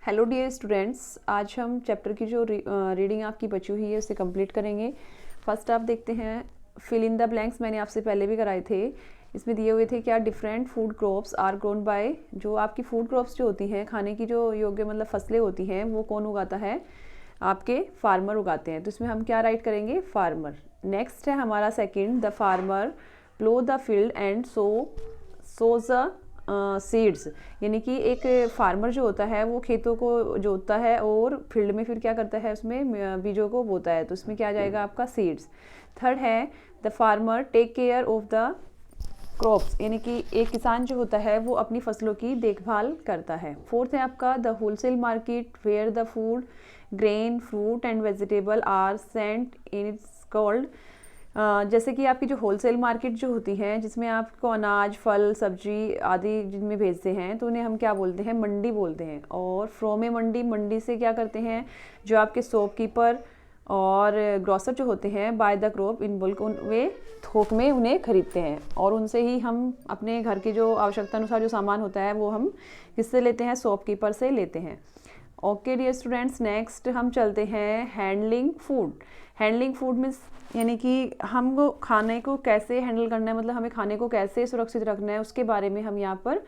Hello dear students, आज हम chapter की जो रीडिंग आपकी बची हुई है उसे कंप्लीट करेंगे। फर्स्ट आप देखते हैं फिल इन द ब्लैंक्स। मैंने आपसे पहले भी कराए थे। इसमें दिए हुए थे क्या different food crops are grown by, जो आपकी फूड क्रॉप्स जो होती हैं, खाने की जो योग्य मतलब फसलें होती हैं, वो कौन उगाता है? आपके फार्मर उगाते हैं। तो इसमें हम क्या राइट करेंगे? फार्मर। नेक्स्ट है हमारा second, the farmer plough the field and sows the seeds, यानी कि एक फार्मर जो होता है वो खेतों को जोतता है और फील्ड में फिर क्या करता है, उसमें बीजों को बोता है। तो इसमें क्या आ जाएगा आपका? सीड्स। थर्ड है the farmer take care of the crops, यानी कि एक किसान जो होता है वो अपनी फसलों की देखभाल करता है। फोर्थ है आपका the wholesale market where the food grain fruit and vegetable are sent in its called, जैसे कि आपकी जो होलसेल मार्केट जो होती है जिसमें आपको अनाज फल सब्जी आदि जिनमें भेजते हैं, तो उन्हें हम क्या बोलते हैं? मंडी बोलते हैं। और फ्रॉम ए मंडी, मंडी से क्या करते हैं जो आपके शॉपकीपर और ग्रॉसर जो होते हैं, buy the crop in bulk, वे थोक में उन्हें खरीदते हैं और उनसे ही हम अपने घर की जो आवश्यकता अनुसार जो सामान होता है वो हम किससे लेते हैं? शॉपकीपर से लेते हैं। ओके डियर स्टूडेंट्स, नेक्स्ट हम चलते हैं handling food. Handling food means यानी कि हमको खाने को कैसे हैंडल करना है, मतलब हमें खाने को कैसे सुरक्षित रखना है, उसके बारे में हम यहाँ पर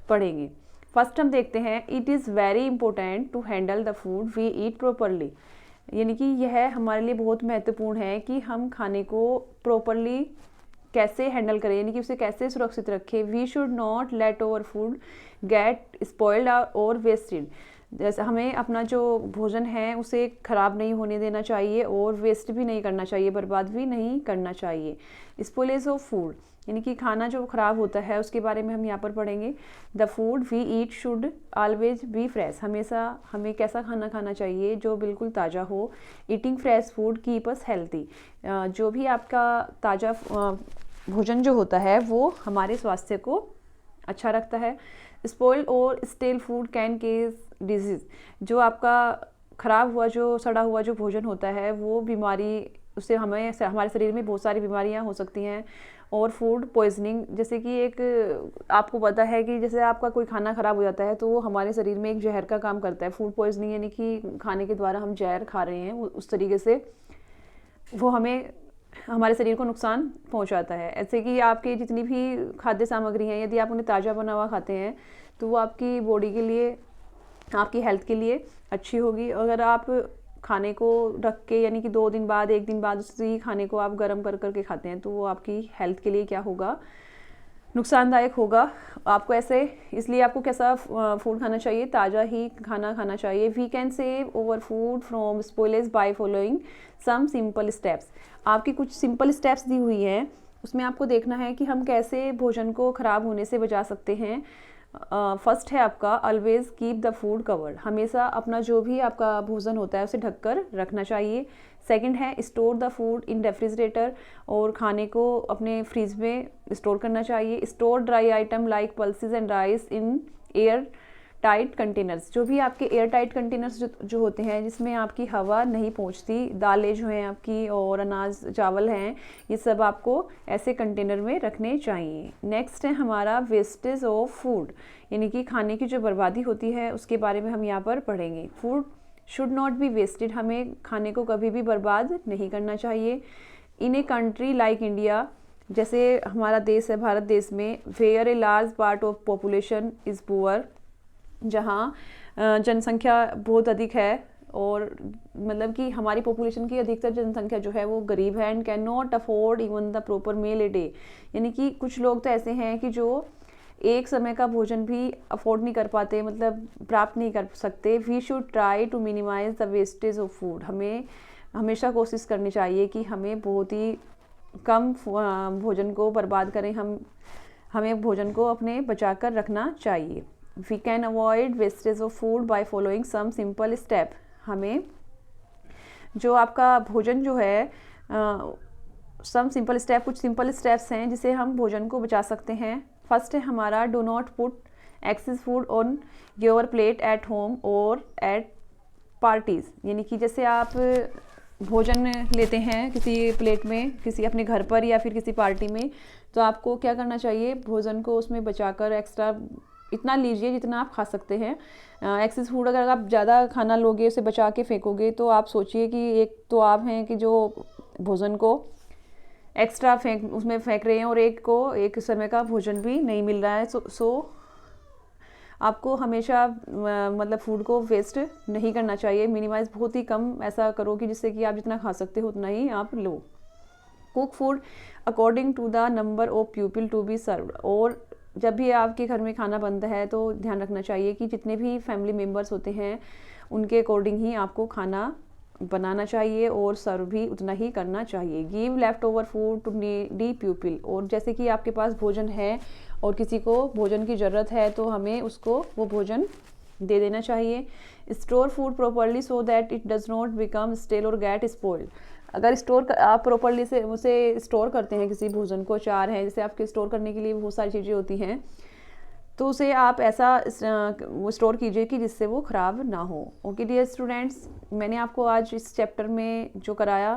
पढ़ेंगे। फर्स्ट हम देखते हैं it is very important to handle the food we eat properly, यानी कि यह हमारे लिए बहुत महत्वपूर्ण है कि हम खाने को प्रॉपरली कैसे हैंडल करें, यानी कि उसे कैसे सुरक्षित रखें। We should not let our food get spoiled और वेस्टेड, जैसे हमें अपना जो भोजन है उसे ख़राब नहीं होने देना चाहिए और वेस्ट भी नहीं करना चाहिए, बर्बाद भी नहीं करना चाहिए। स्पॉइलेज ऑफ फूड, यानी कि खाना जो ख़राब होता है उसके बारे में हम यहाँ पर पढ़ेंगे। The food we eat should always be fresh, हमेशा हमें कैसा खाना खाना चाहिए? जो बिल्कुल ताज़ा हो। Eating fresh food keep us healthy, जो भी आपका ताज़ा भोजन जो होता है वो हमारे स्वास्थ्य को अच्छा रखता है। स्पॉइल्ड और stele food can case disease, जो आपका ख़राब हुआ जो सड़ा हुआ जो भोजन होता है वो बीमारी, उससे हमें हमारे शरीर में बहुत सारी बीमारियां हो सकती हैं। और फूड पॉइजनिंग, जैसे कि एक आपको पता है कि जैसे आपका कोई खाना ख़राब हो जाता है तो वो हमारे शरीर में एक जहर का काम करता है। फूड पॉइजनिंग यानी कि खाने के द्वारा हम जहर खा रहे हैं, उस तरीके से वो हमें हमारे शरीर को नुकसान पहुंचाता है। ऐसे कि आपकी जितनी भी खाद्य सामग्री हैं, यदि आप उन्हें ताज़ा बना हुआ खाते हैं तो वो आपकी बॉडी के लिए, आपकी हेल्थ के लिए अच्छी होगी। अगर आप खाने को रख के, यानी कि 2 दिन बाद 1 दिन बाद उसी खाने को आप गर्म कर करके खाते हैं, तो वो आपकी हेल्थ के लिए क्या होगा? नुकसानदायक होगा। आपको ऐसे, इसलिए आपको कैसा फूड खाना चाहिए? ताज़ा ही खाना खाना चाहिए। We can save our food from spoilage by following some simple steps, आपकी कुछ सिंपल स्टेप्स दी हुई हैं, उसमें आपको देखना है कि हम कैसे भोजन को ख़राब होने से बचा सकते हैं। फर्स्ट है आपका always keep the food covered, हमेशा अपना जो भी आपका भोजन होता है उसे ढककर रखना चाहिए। सेकंड है store the food in refrigerator, और खाने को अपने फ्रिज में स्टोर करना चाहिए। Store dry item like pulses and rice in air tight containers, जो भी आपके एयर टाइट कंटेनर्स जो होते हैं जिसमें आपकी हवा नहीं पहुंचती, दालें जो हैं आपकी और अनाज चावल हैं, ये सब आपको ऐसे कंटेनर में रखने चाहिए। नेक्स्ट है हमारा वेस्टेज ऑफ फूड, यानी कि खाने की जो बर्बादी होती है उसके बारे में हम यहाँ पर पढ़ेंगे। Food should not be wasted, हमें खाने को कभी भी बर्बाद नहीं करना चाहिए। In a country like India, जैसे हमारा देश है भारत देश में, where a large part of population is poor, जहाँ जनसंख्या बहुत अधिक है और मतलब कि हमारी पॉपुलेशन की अधिकतर जनसंख्या जो है वो गरीब है। And can not afford even the proper meal a day, यानी कि कुछ लोग तो ऐसे हैं कि जो एक समय का भोजन भी अफोर्ड नहीं कर पाते, मतलब प्राप्त नहीं कर सकते। We should try to minimise the wastage of food, हमें हमेशा कोशिश करनी चाहिए कि हमें बहुत ही कम भोजन को बर्बाद करें, हमें भोजन को अपने बचा कर रखना चाहिए। We can avoid wastage of food by following some simple step, हमें जो आपका भोजन जो है सम सिंपल स्टेप, कुछ सिंपल स्टेप्स हैं जिसे हम भोजन को बचा सकते हैं। फर्स्ट है हमारा do not put excess food on your plate at home और एट पार्टीज, यानी कि जैसे आप भोजन लेते हैं किसी प्लेट में, किसी अपने घर पर या फिर किसी पार्टी में, तो आपको क्या करना चाहिए? भोजन को उसमें बचाकर एक्स्ट्रा इतना लीजिए जितना आप खा सकते हैं। एक्सेस फूड अगर आप ज़्यादा खाना लोगे, उसे बचा के फेंकोगे, तो आप सोचिए कि एक तो आप हैं कि जो भोजन को एक्स्ट्रा उसमें फेंक रहे हैं, और एक को एक समय का भोजन भी नहीं मिल रहा है। सो आपको हमेशा मतलब फूड को वेस्ट नहीं करना चाहिए। मिनिमाइज बहुत ही कम ऐसा करो कि जिससे कि आप जितना खा सकते हो उतना ही आप लो। Cook food according to the number of people to be served. और जब भी आपके घर में खाना बनता है तो ध्यान रखना चाहिए कि जितने भी फैमिली मेम्बर्स होते हैं उनके अकॉर्डिंग ही आपको खाना बनाना चाहिए और सर्व भी उतना ही करना चाहिए। Give leftover food to needy people. और जैसे कि आपके पास भोजन है और किसी को भोजन की ज़रूरत है तो हमें उसको वो भोजन दे देना चाहिए। Store food properly so that it does not become stale और गेट स्पॉइल्ड। अगर आप प्रॉपरली से उसे स्टोर करते हैं, किसी भोजन को, अचार है जैसे आपके स्टोर करने के लिए बहुत सारी चीज़ें होती हैं, तो उसे आप ऐसा वो स्टोर कीजिए कि जिससे वो ख़राब ना हो। ओके डियर स्टूडेंट्स, मैंने आपको आज इस चैप्टर में जो कराया,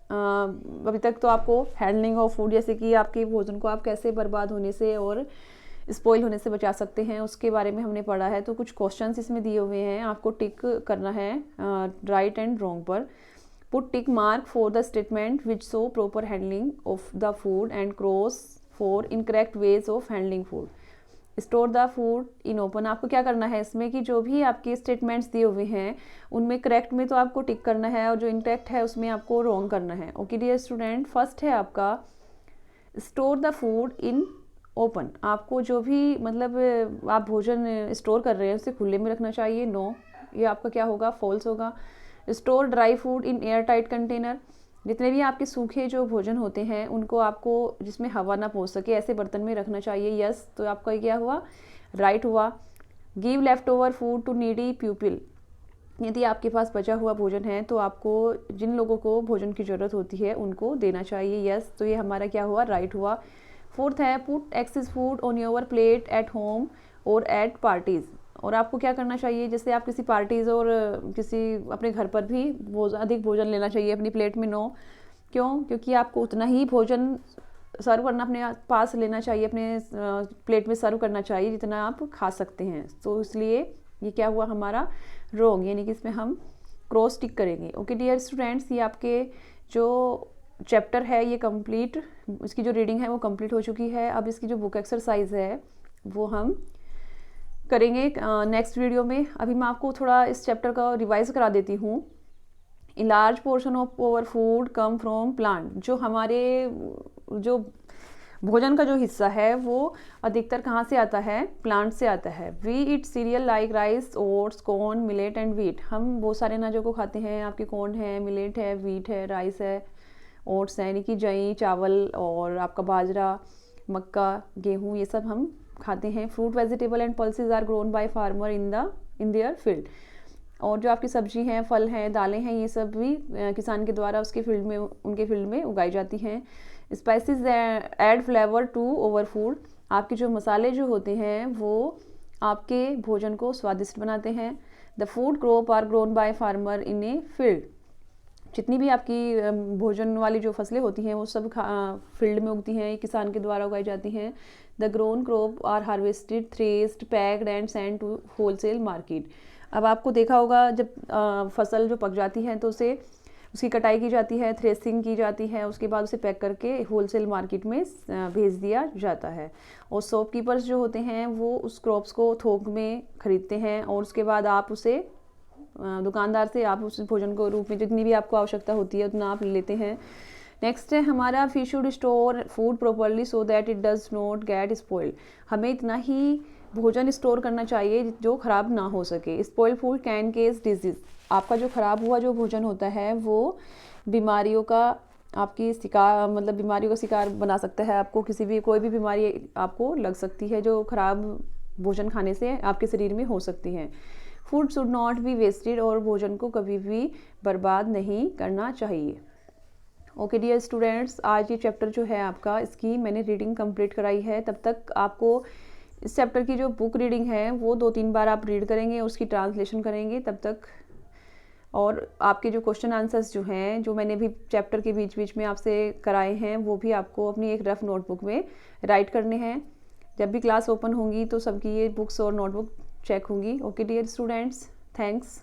अभी तक तो आपको हैंडलिंग ऑफ फूड, जैसे कि आपके भोजन को आप कैसे बर्बाद होने से और स्पॉइल होने से बचा सकते हैं, उसके बारे में हमने पढ़ा है। तो कुछ क्वेश्चंस इसमें दिए हुए हैं, आपको टिक करना है राइट एंड रॉन्ग पर। Put tick mark for the statement which show proper handling of the food and cross for incorrect ways of handling food. Store the food in open. आपको क्या करना है इसमें कि जो भी आपके स्टेटमेंट्स दिए हुए हैं उनमें करेक्ट में तो आपको टिक करना है और जो इनकरेक्ट है उसमें आपको रॉन्ग करना है। ओके डियर स्टूडेंट, फर्स्ट है आपका store the food in open. आपको जो भी मतलब आप भोजन स्टोर कर रहे हैं उसे खुले में रखना चाहिए। नो, ये आपका क्या होगा, फॉल्स होगा। Store dry food in air tight container. जितने भी आपके सूखे जो भोजन होते हैं उनको आपको जिसमें हवा ना पहुंच सके ऐसे बर्तन में रखना चाहिए। यस, तो आपका क्या हुआ, राइट हुआ। Give leftover food to needy people. यदि आपके पास बचा हुआ भोजन है तो आपको जिन लोगों को भोजन की ज़रूरत होती है उनको देना चाहिए। यस, तो ये हमारा क्या हुआ, राइट हुआ। फोर्थ है put excess food on your plate at home और एट पार्टीज़। और आपको क्या करना चाहिए, जैसे आप किसी पार्टीज़ और किसी अपने घर पर भी अधिक भोजन लेना चाहिए अपनी प्लेट में। नो, क्यों, क्योंकि आपको उतना ही भोजन सर्व करना अपने पास लेना चाहिए, अपने प्लेट में सर्व करना चाहिए जितना आप खा सकते हैं। तो इसलिए ये क्या हुआ हमारा, रॉन्ग, यानी कि इसमें हम क्रॉस टिक करेंगे। ओके डियर स्टूडेंट्स, ये आपके जो चैप्टर है ये कंप्लीट, इसकी जो रीडिंग है वो कंप्लीट हो चुकी है। अब इसकी जो बुक एक्सरसाइज है वो हम करेंगे नेक्स्ट वीडियो में। अभी मैं आपको थोड़ा इस चैप्टर का रिवाइज करा देती हूँ। A large portion of our food come from plant. जो हमारे जो भोजन का जो हिस्सा है वो अधिकतर कहाँ से आता है, प्लांट से आता है। We eat cereal like rice, oats, corn, millet and wheat. हम बहुत सारे अनाजों को खाते हैं, आपके कॉर्न है, मिलेट है, वीट है, राइस है, ओट्स है यानी कि जई, चावल, और आपका बाजरा, मक्का, गेहूँ, ये सब हम खाते हैं। Fruit, vegetable and pulses are grown by farmer in their field. और जो आपकी सब्जी हैं, फल हैं, दालें हैं, ये सब भी किसान के द्वारा उसके फील्ड में, उनके फील्ड में उगाई जाती हैं। Spices add flavour to our food. आपके जो मसाले जो होते हैं वो आपके भोजन को स्वादिष्ट बनाते हैं। The food crop are grown by farmer in a field. जितनी भी आपकी भोजन वाली जो फसलें होती हैं वो सब फील्ड में उगती हैं, किसान के द्वारा उगाई जाती हैं। The grown crop are harvested, threshed, packed and send to wholesale market. अब आपको देखा होगा जब फसल जो पक जाती है तो उसकी कटाई की जाती है, थ्रेसिंग की जाती है, उसके बाद उसे पैक करके होलसेल मार्केट में भेज दिया जाता है। और शॉपकीपर्स जो होते हैं वो उस क्रॉप्स को थोक में खरीदते हैं और उसके बाद आप उसे दुकानदार से आप उस भोजन को रूप में जितनी भी आपको आवश्यकता होती है उतना आप लेते हैं। नेक्स्ट है हमारा we should store food properly so that it does not get spoiled. हमें इतना ही भोजन स्टोर करना चाहिए जो ख़राब ना हो सके। Spoil food can case disease. आपका जो ख़राब हुआ जो भोजन होता है वो बीमारियों का आपकी शिकार, मतलब बीमारियों का शिकार बना सकता है। आपको कोई भी बीमारी आपको लग सकती है जो ख़राब भोजन खाने से आपके शरीर में हो सकती है। Food should not be wasted. और भोजन को कभी भी बर्बाद नहीं करना चाहिए। ओके डियर स्टूडेंट्स, आज ये चैप्टर जो है आपका, इसकी मैंने रीडिंग कंप्लीट कराई है। तब तक आपको इस चैप्टर की जो बुक रीडिंग है वो 2-3 बार आप रीड करेंगे, उसकी ट्रांसलेशन करेंगे तब तक। और आपके जो क्वेश्चन आंसर्स जो हैं जो मैंने भी चैप्टर के बीच बीच में आपसे कराए हैं वो भी आपको अपनी एक रफ नोटबुक में राइट करने हैं। जब भी क्लास ओपन होंगी तो सबकी ये बुक्स और नोटबुक चेक होंगी। Okay dear students, thanks.